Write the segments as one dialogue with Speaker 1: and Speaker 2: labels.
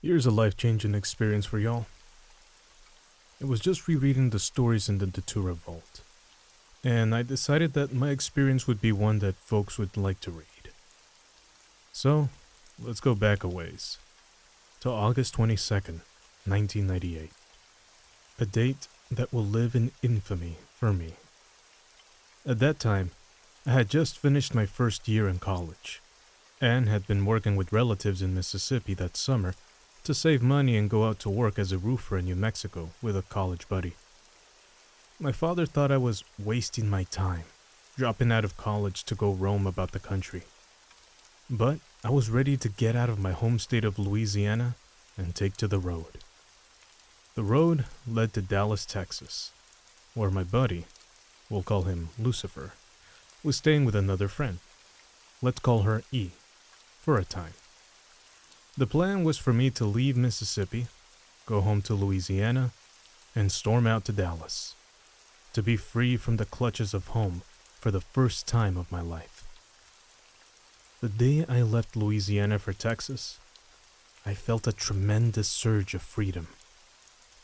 Speaker 1: Here's a life-changing experience for y'all. I was just rereading the stories in the Datura vault, and I decided that my experience would be one that folks would like to read. So, let's go back a ways, to August 22nd, 1998. A date that will live in infamy for me. At that time, I had just finished my first year in college, and had been working with relatives in Mississippi that summer to save money and go out to work as a roofer in New Mexico with a college buddy. My father thought I was wasting my time, dropping out of college to go roam about the country. But I was ready to get out of my home state of Louisiana and take to the road. The road led to Dallas, Texas, where my buddy, we'll call him Lucifer, was staying with another friend. Let's call her E, for a time. The plan was for me to leave Mississippi, go home to Louisiana, and storm out to Dallas, to be free from the clutches of home for the first time of my life. The day I left Louisiana for Texas, I felt a tremendous surge of freedom,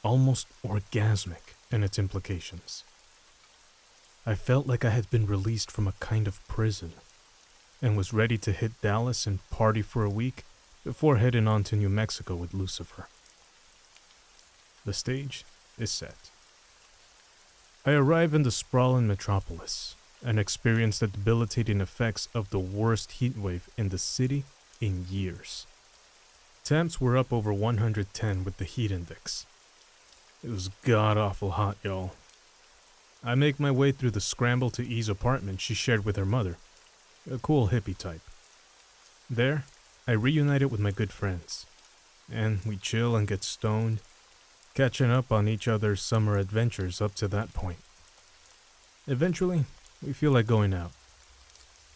Speaker 1: almost orgasmic in its implications. I felt like I had been released from a kind of prison, and was ready to hit Dallas and party for a week before heading on to New Mexico with Lucifer. The stage is set. I arrive in the sprawling metropolis and experience the debilitating effects of the worst heat wave in the city in years. Temps were up over 110 with the heat index. It was god-awful hot, y'all. I make my way through the scramble to E's apartment she shared with her mother, a cool hippie type. There, I reunited with my good friends, and we chill and get stoned, catching up on each other's summer adventures up to that point. Eventually, we feel like going out.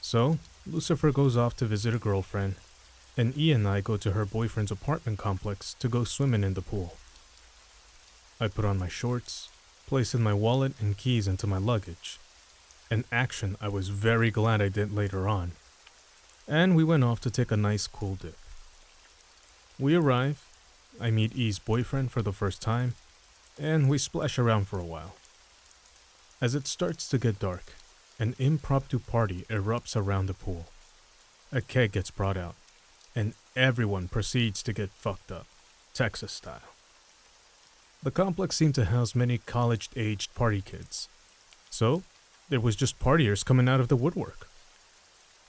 Speaker 1: So, Lucifer goes off to visit a girlfriend, and E and I go to her boyfriend's apartment complex to go swimming in the pool. I put on my shorts, placing my wallet and keys into my luggage, an action I was very glad I did later on, and we went off to take a nice cool dip. We arrive, I meet E's boyfriend for the first time, and we splash around for a while. As it starts to get dark, an impromptu party erupts around the pool. A keg gets brought out, and everyone proceeds to get fucked up, Texas style. The complex seemed to house many college-aged party kids, so there was just partiers coming out of the woodwork.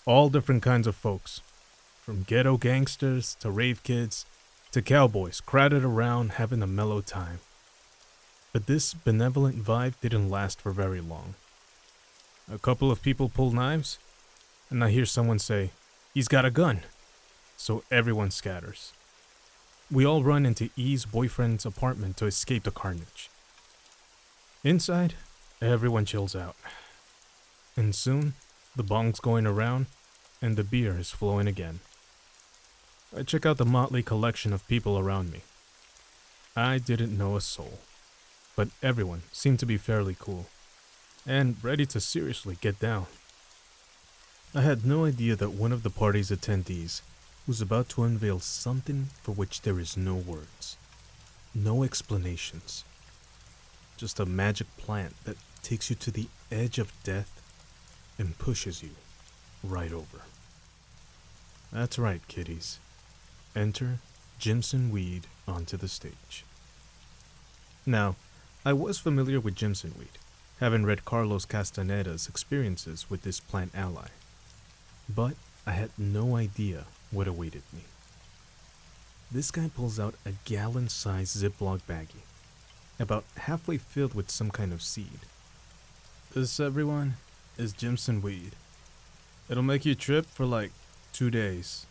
Speaker 1: All different kinds of folks, from ghetto gangsters to rave kids to cowboys crowded around having a mellow time. But this benevolent vibe didn't last for very long. A couple of people pull knives, and I hear someone say, "He's got a gun," so everyone scatters. We all run into E's boyfriend's apartment to escape the carnage. Inside, everyone chills out. And soon, the bong's going around, and the beer is flowing again. I check out the motley collection of people around me. I didn't know a soul, but everyone seemed to be fairly cool, and ready to seriously get down. I had no idea that one of the party's attendees was about to unveil something for which there is no words, no explanations, just a magic plant that takes you to the edge of death and pushes you right over. That's right, kiddies. Enter Jimson weed onto the stage. Now, I was familiar with Jimson weed, having read Carlos Castaneda's experiences with this plant ally, but I had no idea what awaited me. This guy pulls out a gallon-sized Ziploc baggie, about halfway filled with some kind of seed. This, everyone, is Jimson weed. It'll make you trip for like 2 days.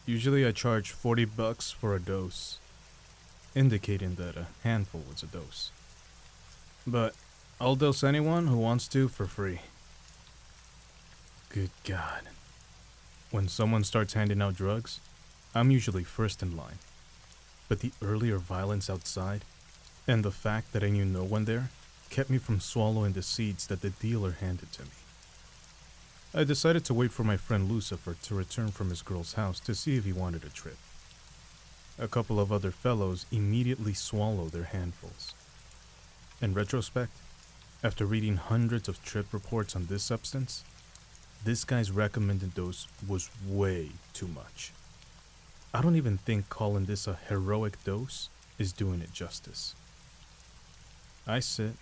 Speaker 1: Usually I charge $40 for a dose, indicating that a handful was a dose. But I'll dose anyone who wants to for free. Good God. When someone starts handing out drugs, I'm usually first in line. But the earlier violence outside, and the fact that I knew no one there, kept me from swallowing the seeds that the dealer handed to me. I decided to wait for my friend Lucifer to return from his girl's house to see if he wanted a trip. A couple of other fellows immediately swallow their handfuls. In retrospect, after reading hundreds of trip reports on this substance, this guy's recommended dose was way too much. I don't even think calling this a heroic dose is doing it justice. I sit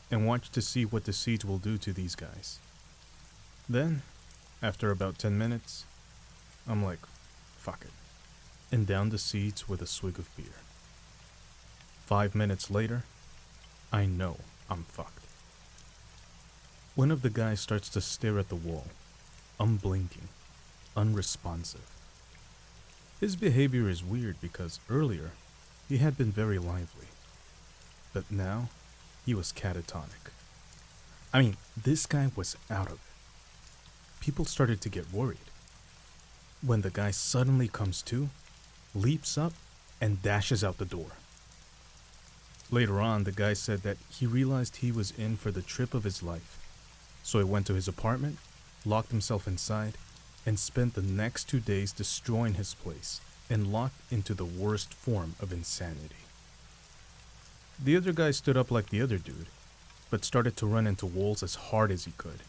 Speaker 1: and watch to see what the seeds will do to these guys. Then, after about 10 minutes, I'm like, fuck it, and down the seeds with a swig of beer. 5 minutes later, I know I'm fucked. One of the guys starts to stare at the wall, unblinking, unresponsive. His behavior is weird because earlier, he had been very lively. But now, he was catatonic. I mean, this guy was out of it. People started to get worried. When the guy suddenly comes to, leaps up, and dashes out the door. Later on, the guy said that he realized he was in for the trip of his life. So he went to his apartment, locked himself inside, and spent the next 2 days destroying his place and locked into the worst form of insanity. The other guy stood up like the other dude, but started to run into walls as hard as he could.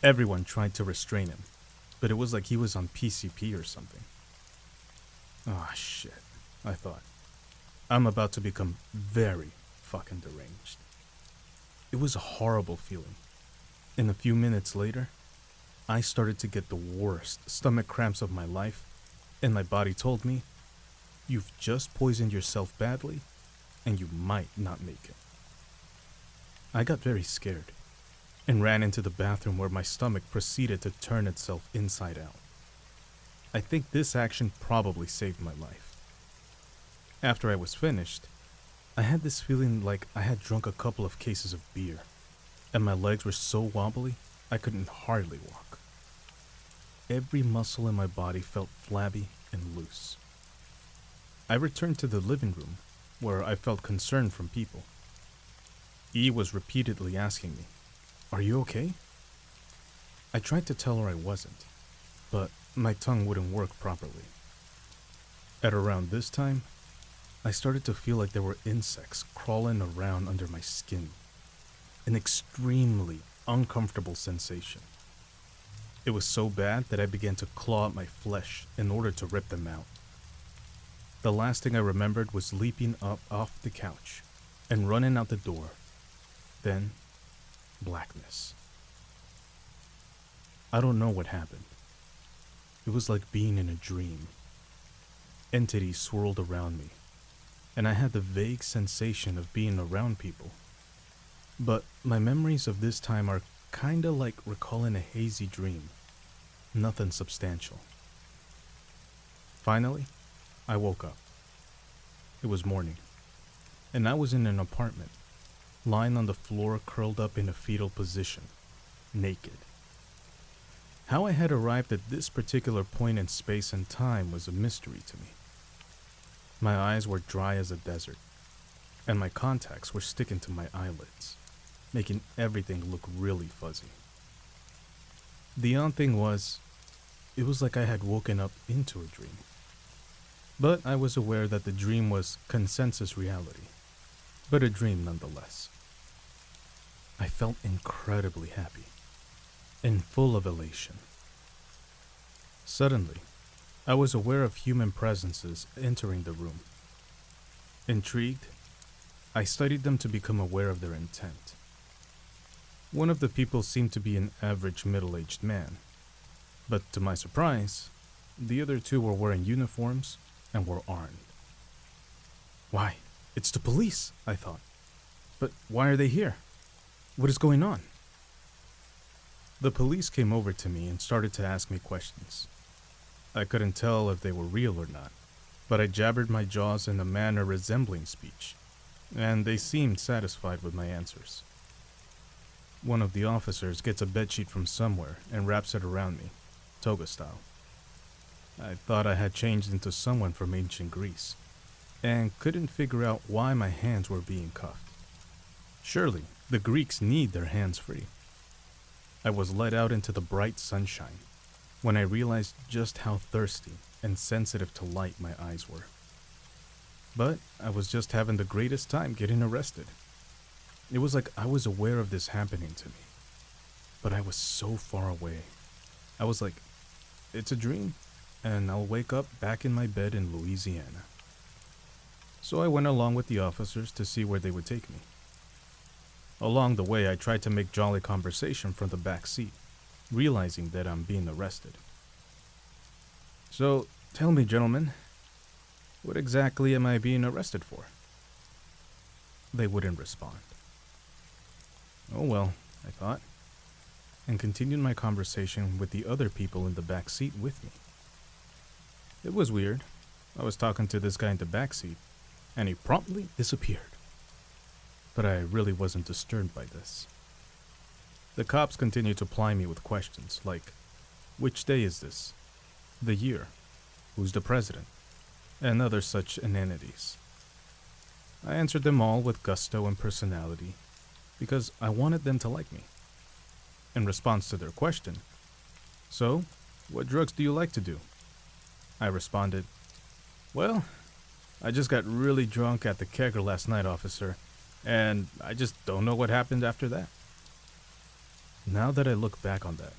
Speaker 1: Everyone tried to restrain him, but it was like he was on PCP or something. Ah, shit, I thought. I'm about to become very fucking deranged. It was a horrible feeling. And a few minutes later, I started to get the worst stomach cramps of my life, and my body told me, you've just poisoned yourself badly, and you might not make it. I got very scared, and ran into the bathroom where my stomach proceeded to turn itself inside out. I think this action probably saved my life. After I was finished, I had this feeling like I had drunk a couple of cases of beer, and my legs were so wobbly I couldn't hardly walk. Every muscle in my body felt flabby and loose. I returned to the living room, where I felt concern from people. E was repeatedly asking me, "Are you okay?" I tried to tell her I wasn't, but my tongue wouldn't work properly. At around this time, I started to feel like there were insects crawling around under my skin. An extremely uncomfortable sensation. It was so bad that I began to claw at my flesh in order to rip them out. The last thing I remembered was leaping up off the couch and running out the door. Then, blackness. I don't know what happened. It was like being in a dream. Entities swirled around me, and I had the vague sensation of being around people. But my memories of this time are kinda like recalling a hazy dream. Nothing substantial. Finally, I woke up. It was morning, and I was in an apartment, lying on the floor curled up in a fetal position, naked. How I had arrived at this particular point in space and time was a mystery to me. My eyes were dry as a desert, and my contacts were sticking to my eyelids, making everything look really fuzzy. The odd thing was, it was like I had woken up into a dream. But I was aware that the dream was consensus reality, but a dream nonetheless. I felt incredibly happy, and full of elation. Suddenly, I was aware of human presences entering the room. Intrigued, I studied them to become aware of their intent. One of the people seemed to be an average middle-aged man, but to my surprise, the other two were wearing uniforms and were armed. Why, it's the police, I thought. But why are they here? What is going on? The police came over to me and started to ask me questions. I couldn't tell if they were real or not, but I jabbered my jaws in a manner resembling speech, and they seemed satisfied with my answers. One of the officers gets a bedsheet from somewhere and wraps it around me, toga style. I thought I had changed into someone from ancient Greece, and couldn't figure out why my hands were being cuffed. Surely, the Greeks need their hands free. I was led out into the bright sunshine, when I realized just how thirsty and sensitive to light my eyes were. But I was just having the greatest time getting arrested. It was like I was aware of this happening to me, but I was so far away. I was like, it's a dream, and I'll wake up back in my bed in Louisiana. So I went along with the officers to see where they would take me. Along the way, I tried to make jolly conversation from the back seat, realizing that I'm being arrested. So, tell me, gentlemen, what exactly am I being arrested for? They wouldn't respond. Oh well, I thought, and continued my conversation with the other people in the back seat with me. It was weird. I was talking to this guy in the back seat, and he promptly disappeared. But I really wasn't disturbed by this. The cops continued to ply me with questions like, which day is this? The year? Who's the president? And other such inanities. I answered them all with gusto and personality, because I wanted them to like me. In response to their question, so, what drugs do you like to do? I responded, well, I just got really drunk at the kegger last night, officer, and I just don't know what happened after that. Now that I look back on that,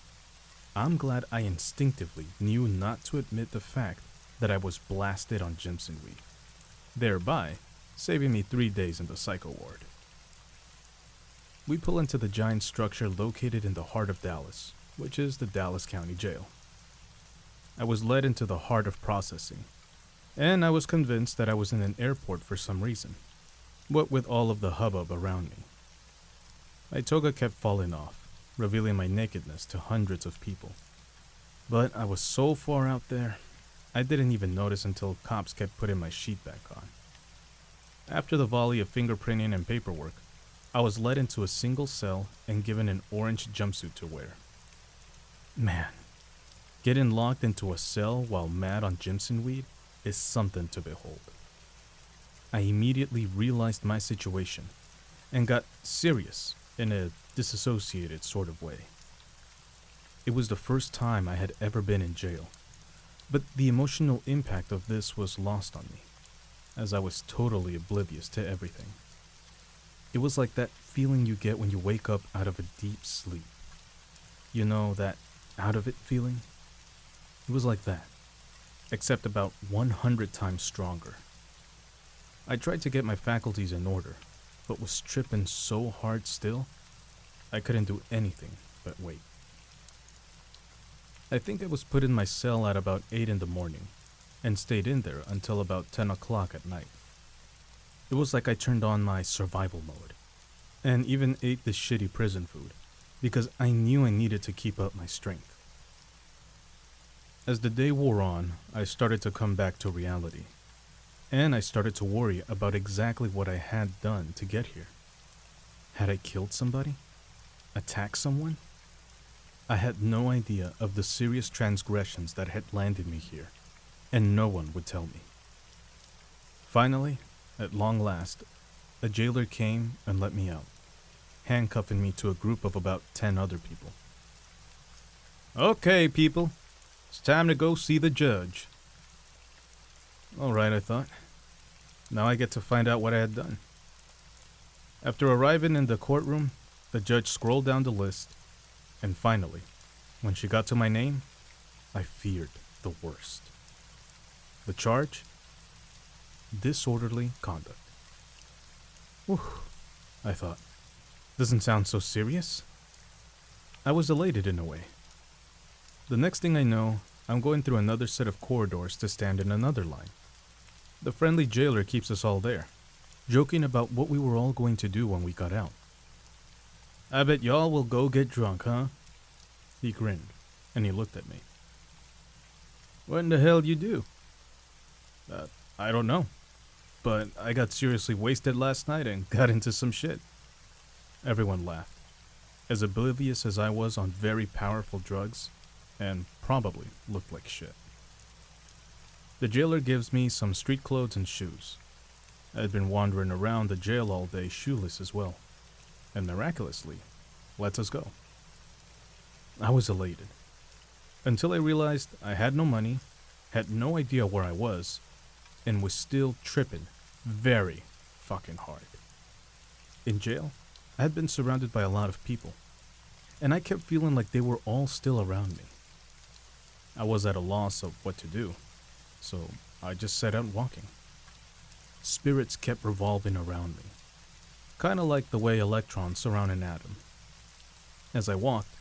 Speaker 1: I'm glad I instinctively knew not to admit the fact that I was blasted on Jimson weed, thereby saving me 3 days in the psycho ward. We pull into the giant structure located in the heart of Dallas, which is the Dallas County Jail. I was led into the heart of processing, and I was convinced that I was in an airport for some reason, what with all of the hubbub around me. My toga kept falling off, revealing my nakedness to hundreds of people. But I was so far out there, I didn't even notice until cops kept putting my sheet back on. After the volley of fingerprinting and paperwork, I was led into a single cell and given an orange jumpsuit to wear. Man, getting locked into a cell while mad on Jimson weed is something to behold. I immediately realized my situation and got serious in a disassociated sort of way. It was the first time I had ever been in jail, but the emotional impact of this was lost on me, as I was totally oblivious to everything. It was like that feeling you get when you wake up out of a deep sleep. You know, that out of it feeling? It was like that, except about 100 times stronger. I tried to get my faculties in order, but was tripping so hard still, I couldn't do anything but wait. I think I was put in my cell at about 8 in the morning, and stayed in there until about 10 o'clock at night. It was like I turned on my survival mode, and even ate the shitty prison food, because I knew I needed to keep up my strength. As the day wore on, I started to come back to reality, and I started to worry about exactly what I had done to get here. Had I killed somebody? Attacked someone? I had no idea of the serious transgressions that had landed me here, and no one would tell me. Finally, at long last, a jailer came and let me out, handcuffing me to a group of about 10 other people. Okay, people, it's time to go see the judge. All right, I thought. Now I get to find out what I had done. After arriving in the courtroom, the judge scrolled down the list, and finally, when she got to my name, I feared the worst. The charge? Disorderly conduct. Whew, I thought. Doesn't sound so serious. I was elated in a way. The next thing I know, I'm going through another set of corridors to stand in another line. The friendly jailer keeps us all there, joking about what we were all going to do when we got out. I bet y'all will go get drunk, huh? He grinned, and he looked at me. What in the hell you do? I don't know, but I got seriously wasted last night and got into some shit. Everyone laughed, as oblivious as I was on very powerful drugs, and probably looked like shit. The jailer gives me some street clothes and shoes. I had been wandering around the jail all day shoeless as well, and miraculously, lets us go. I was elated, until I realized I had no money, had no idea where I was, and was still tripping Very fucking hard. In jail, I had been surrounded by a lot of people, and I kept feeling like they were all still around me. I was at a loss of what to do, so I just set out walking. Spirits kept revolving around me, kind of like the way electrons surround an atom. As I walked,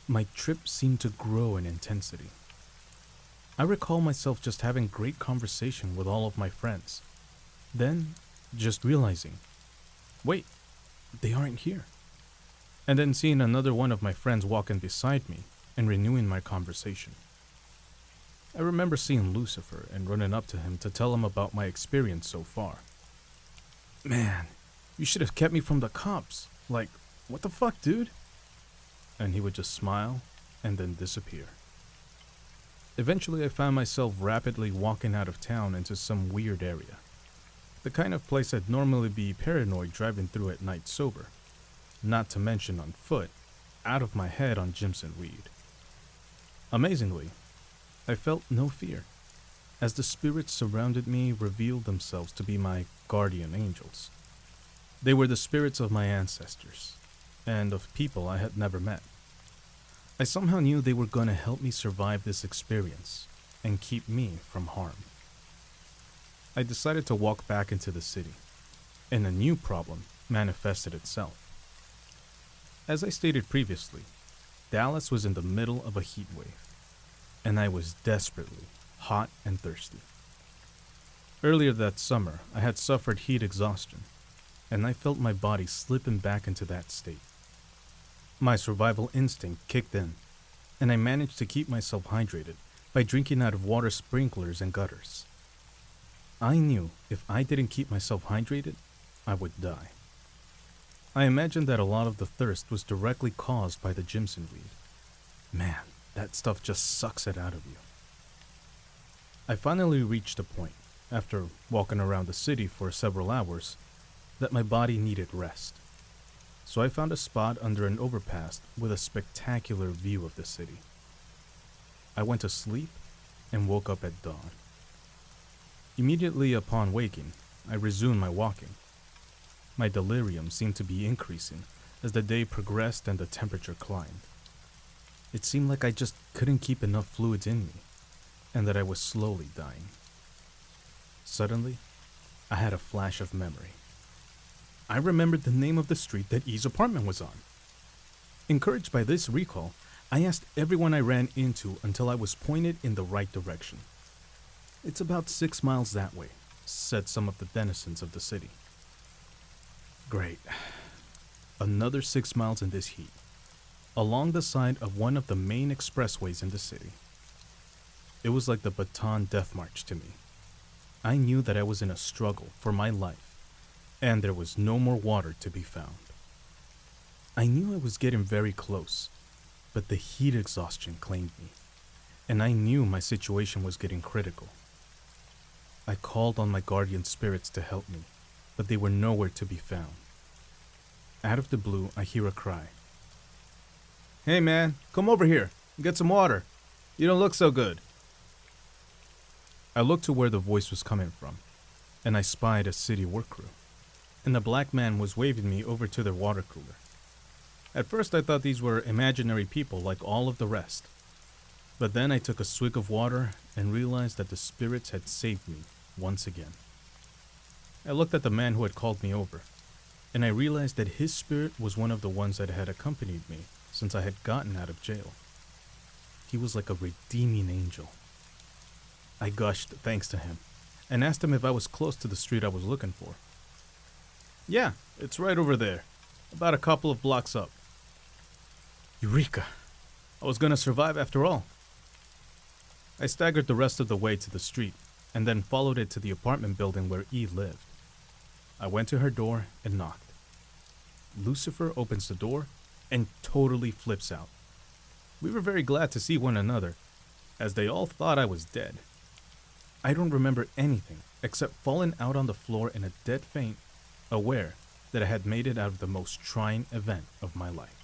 Speaker 1: my trip seemed to grow in intensity. I recall myself just having great conversation with all of my friends, then just realizing, wait, they aren't here. And then seeing another one of my friends walking beside me and renewing my conversation. I remember seeing Lucifer and running up to him to tell him about my experience so far. Man, you should have kept me from the cops. Like, what the fuck, dude? And he would just smile and then disappear. Eventually, I found myself rapidly walking out of town into some weird area. The kind of place I'd normally be paranoid driving through at night sober. Not to mention on foot, out of my head on Jimson weed. Amazingly, I felt no fear, as the spirits surrounded me revealed themselves to be my guardian angels. They were the spirits of my ancestors, and of people I had never met. I somehow knew they were going to help me survive this experience and keep me from harm. I decided to walk back into the city, and a new problem manifested itself. As I stated previously, Dallas was in the middle of a heat wave, and I was desperately hot and thirsty. Earlier that summer, I had suffered heat exhaustion, and I felt my body slipping back into that state. My survival instinct kicked in, and I managed to keep myself hydrated by drinking out of water sprinklers and gutters. I knew if I didn't keep myself hydrated, I would die. I imagined that a lot of the thirst was directly caused by the Jimson weed. Man, that stuff just sucks it out of you. I finally reached a point, after walking around the city for several hours, that my body needed rest. So I found a spot under an overpass with a spectacular view of the city. I went to sleep and woke up at dawn. Immediately upon waking, I resumed my walking. My delirium seemed to be increasing as the day progressed and the temperature climbed. It seemed like I just couldn't keep enough fluids in me, and that I was slowly dying. Suddenly, I had a flash of memory. I remembered the name of the street that E's apartment was on. Encouraged by this recall, I asked everyone I ran into until I was pointed in the right direction. "It's about 6 miles that way," said some of the denizens of the city. Great. Another 6 miles in this heat, along the side of one of the main expressways in the city. It was like the Baton Death March to me. I knew that I was in a struggle for my life, and there was no more water to be found. I knew I was getting very close, but the heat exhaustion claimed me, and I knew my situation was getting critical. I called on my guardian spirits to help me, but they were nowhere to be found. Out of the blue, I hear a cry. "Hey man, come over here and get some water. You don't look so good." I looked to where the voice was coming from, and I spied a city work crew, and a black man was waving me over to their water cooler. At first I thought these were imaginary people like all of the rest, but then I took a swig of water and realized that the spirits had saved me once again. I looked at the man who had called me over, and I realized that his spirit was one of the ones that had accompanied me since I had gotten out of jail. He was like a redeeming angel. I gushed thanks to him, and asked him if I was close to the street I was looking for. "Yeah, it's right over there, about a couple of blocks up." Eureka! I was gonna survive after all. I staggered the rest of the way to the street, and then followed it to the apartment building where E lived. I went to her door and knocked. Lucifer opens the door and totally flips out. We were very glad to see one another, as they all thought I was dead. I don't remember anything except falling out on the floor in a dead faint, aware that I had made it out of the most trying event of my life.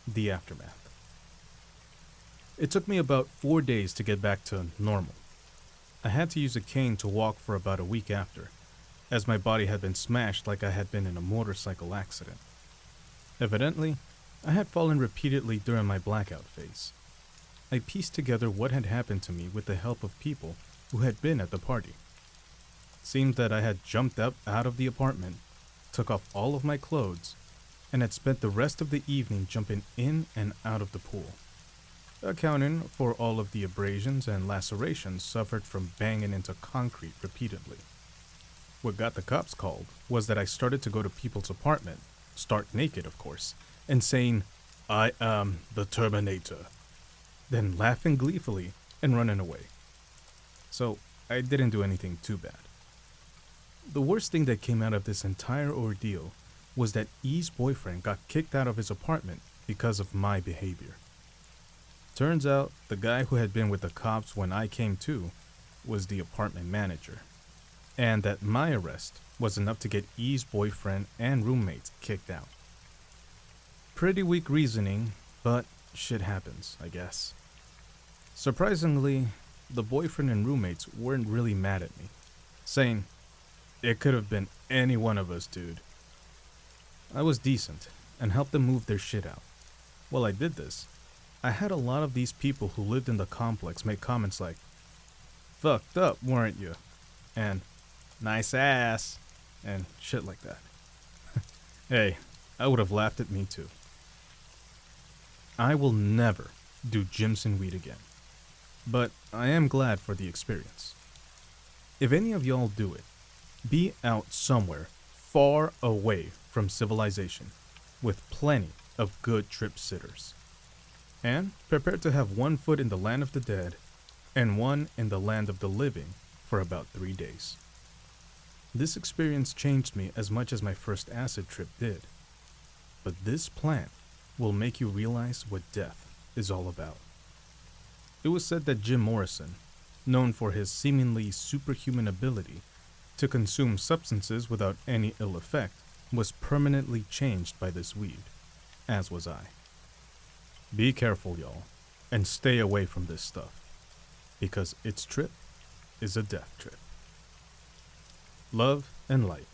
Speaker 1: The aftermath. It took me about 4 days to get back to normal. I had to use a cane to walk for about a week after, as my body had been smashed like I had been in a motorcycle accident. Evidently, I had fallen repeatedly during my blackout phase. I pieced together what had happened to me with the help of people who had been at the party. Seemed that I had jumped up out of the apartment, took off all of my clothes, and had spent the rest of the evening jumping in and out of the pool, accounting for all of the abrasions and lacerations suffered from banging into concrete repeatedly. What got the cops called was that I started to go to people's apartment, stark naked of course, and saying, "I am the Terminator," then laughing gleefully and running away. So I didn't do anything too bad. The worst thing that came out of this entire ordeal was that E's boyfriend got kicked out of his apartment because of my behavior. Turns out the guy who had been with the cops when I came to was the apartment manager, and that my arrest was enough to get E's boyfriend and roommates kicked out. Pretty weak reasoning, but shit happens, I guess. Surprisingly, the boyfriend and roommates weren't really mad at me, saying, "It could have been any one of us, dude." I was decent and helped them move their shit out. While I did this, I had a lot of these people who lived in the complex make comments like, "Fucked up, weren't you?" and "Nice ass," and shit like that. Hey, I would have laughed at me too. I will never do Jimson weed again, but I am glad for the experience. If any of y'all do it, be out somewhere far away from civilization with plenty of good trip sitters, and prepare to have one foot in the land of the dead and one in the land of the living for about 3 days. This experience changed me as much as my first acid trip did, but this plant will make you realize what death is all about. It was said that Jim Morrison, known for his seemingly superhuman ability to consume substances without any ill effect, was permanently changed by this weed, as was I. Be careful, y'all, and stay away from this stuff, because its trip is a death trip. Love and light.